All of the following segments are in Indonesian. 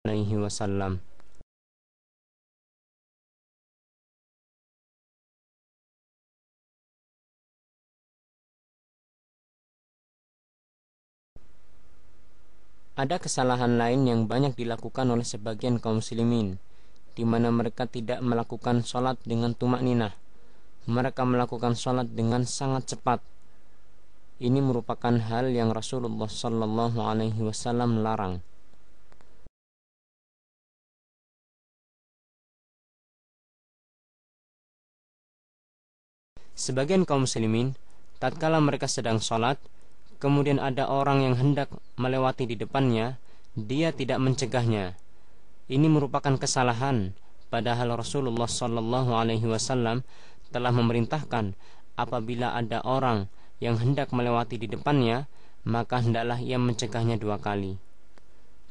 alaihi wasallam. Ada kesalahan lain yang banyak dilakukan oleh sebagian kaum muslimin, di mana mereka tidak melakukan sholat dengan tumak ninah. Mereka melakukan sholat dengan sangat cepat. Ini merupakan hal yang Rasulullah Sallallahu Alaihi Wasallam larang. Sebagian kaum muslimin, tatkala mereka sedang sholat, kemudian ada orang yang hendak melewati di depannya, dia tidak mencegahnya. Ini merupakan kesalahan, padahal Rasulullah Sallallahu Alaihi Wasallam telah memerintahkan apabila ada orang yang hendak melewati di depannya, maka hendaklah ia mencegahnya 2 kali.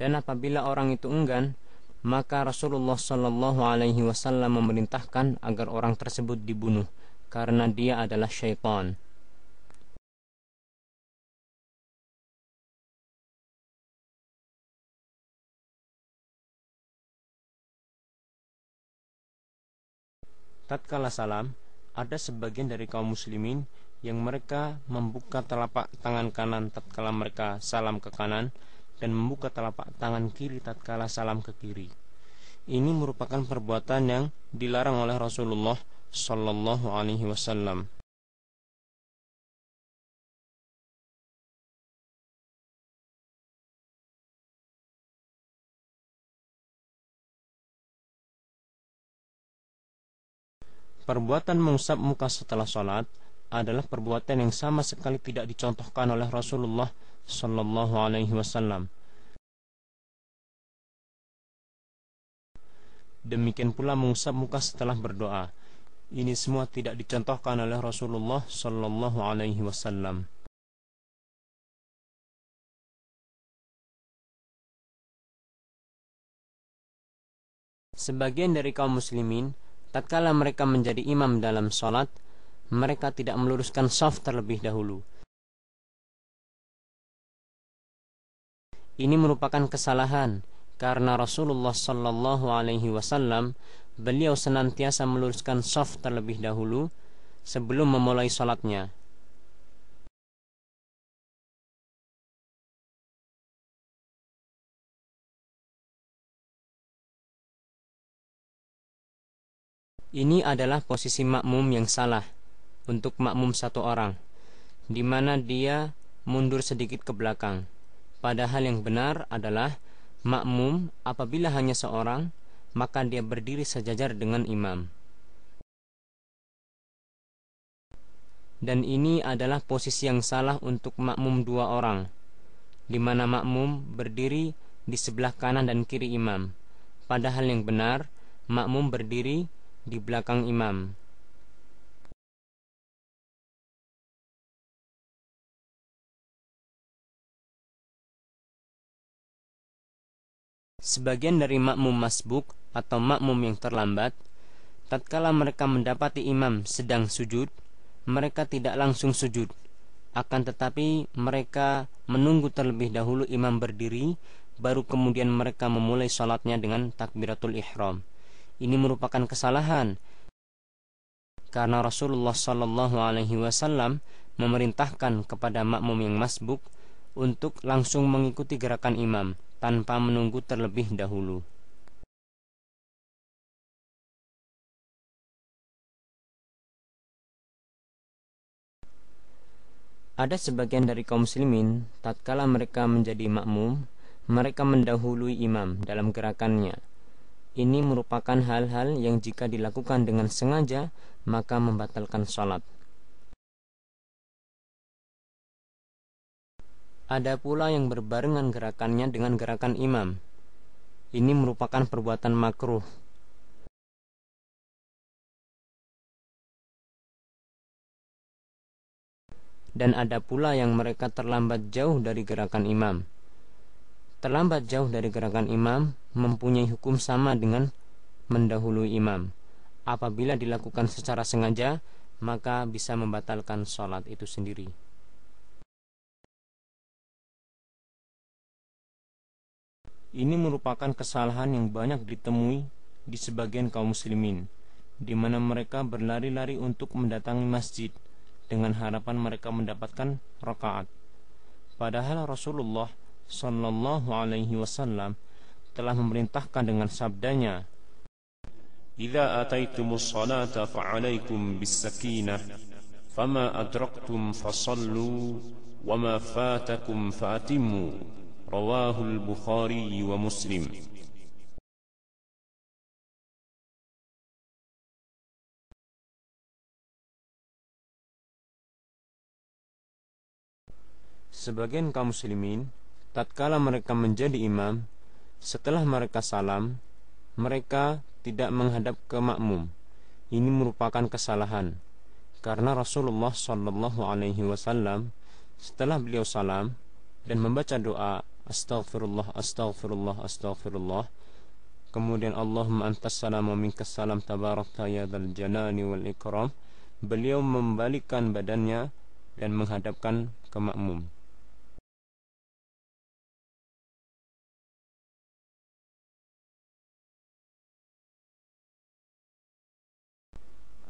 Dan apabila orang itu enggan, maka Rasulullah Sallallahu Alaihi Wasallam memerintahkan agar orang tersebut dibunuh, karena dia adalah syaitan. Tatkala salam, ada sebagian dari kaum muslimin yang mereka membuka telapak tangan kanan tatkala mereka salam ke kanan dan membuka telapak tangan kiri tatkala salam ke kiri. Ini merupakan perbuatan yang dilarang oleh Rasulullah Sallallahu Alaihi Wasallam. Perbuatan mengusap muka setelah sholat adalah perbuatan yang sama sekali tidak dicontohkan oleh Rasulullah Sallallahu Alaihi Wasallam. Demikian pula mengusap muka setelah berdoa. Ini semua tidak dicontohkan oleh Rasulullah Sallallahu Alaihi Wasallam. Sebagian dari kaum muslimin, tatkala mereka menjadi imam dalam sholat, mereka tidak meluruskan shaf terlebih dahulu. Ini merupakan kesalahan, karena Rasulullah Sallallahu Alaihi Wasallam beliau senantiasa meluruskan shaf terlebih dahulu sebelum memulai sholatnya. Ini adalah posisi makmum yang salah untuk makmum 1 orang, di mana dia mundur sedikit ke belakang. Padahal yang benar adalah makmum apabila hanya seorang, maka dia berdiri sejajar dengan imam. Dan ini adalah posisi yang salah untuk makmum 2 orang, di mana makmum berdiri di sebelah kanan dan kiri imam. Padahal yang benar, makmum berdiri di belakang imam. Sebagian dari makmum masbuk atau makmum yang terlambat, tatkala mereka mendapati imam sedang sujud, mereka tidak langsung sujud, akan tetapi mereka menunggu terlebih dahulu imam berdiri, baru kemudian mereka memulai salatnya dengan takbiratul ihram. Ini merupakan kesalahan, karena Rasulullah Sallallahu Alaihi Wasallam memerintahkan kepada makmum yang masbuk untuk langsung mengikuti gerakan imam tanpa menunggu terlebih dahulu. Ada sebagian dari kaum muslimin, tatkala mereka menjadi makmum, mereka mendahului imam dalam gerakannya. Ini merupakan hal-hal yang jika dilakukan dengan sengaja, maka membatalkan salat. Ada pula yang berbarengan gerakannya dengan gerakan imam. Ini merupakan perbuatan makruh. Dan ada pula yang mereka terlambat jauh dari gerakan imam. Terlambat jauh dari gerakan imam mempunyai hukum sama dengan mendahului imam. Apabila dilakukan secara sengaja, maka bisa membatalkan sholat itu sendiri. Ini merupakan kesalahan yang banyak ditemui di sebagian kaum muslimin, di mana mereka berlari-lari untuk mendatangi masjid dengan harapan mereka mendapatkan rakaat. Padahal Rasulullah sallallahu alaihi wasallam telah memerintahkan dengan sabdanya, "Idza ataitumus salata fa'alaikum bis-sakinah, fama adraktum fasallu, wama fatakum fa'atimmu." Rawahul Bukhari wa Muslim. Sebagian kaum muslimin tatkala mereka menjadi imam, setelah mereka salam, mereka tidak menghadap ke makmum. Ini merupakan kesalahan, karena Rasulullah sallallahu alaihi wasallam setelah beliau salam dan membaca doa astaghfirullah astaghfirullah astaghfirullah, kemudian Allahumma antas salam wa minkas salam tabarakta ya dzal jalali wal ikram, beliau membalikkan badannya dan menghadapkan ke makmum.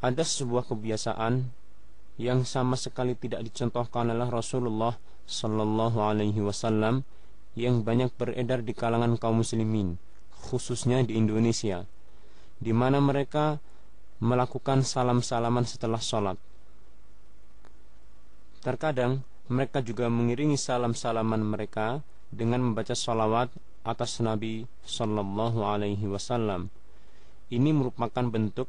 Ada sebuah kebiasaan yang sama sekali tidak dicontohkan oleh Rasulullah sallallahu alaihi wasallam yang banyak beredar di kalangan kaum muslimin, khususnya di Indonesia, di mana mereka melakukan salam-salaman setelah sholat. Terkadang mereka juga mengiringi salam-salaman mereka dengan membaca salawat atas Nabi sallallahu alaihi wasallam. Ini merupakan bentuk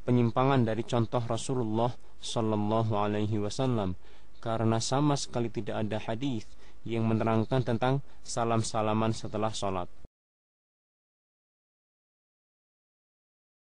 penyimpangan dari contoh Rasulullah sallallahu alaihi wasallam, karena sama sekali tidak ada hadis yang menerangkan tentang salam-salaman setelah sholat.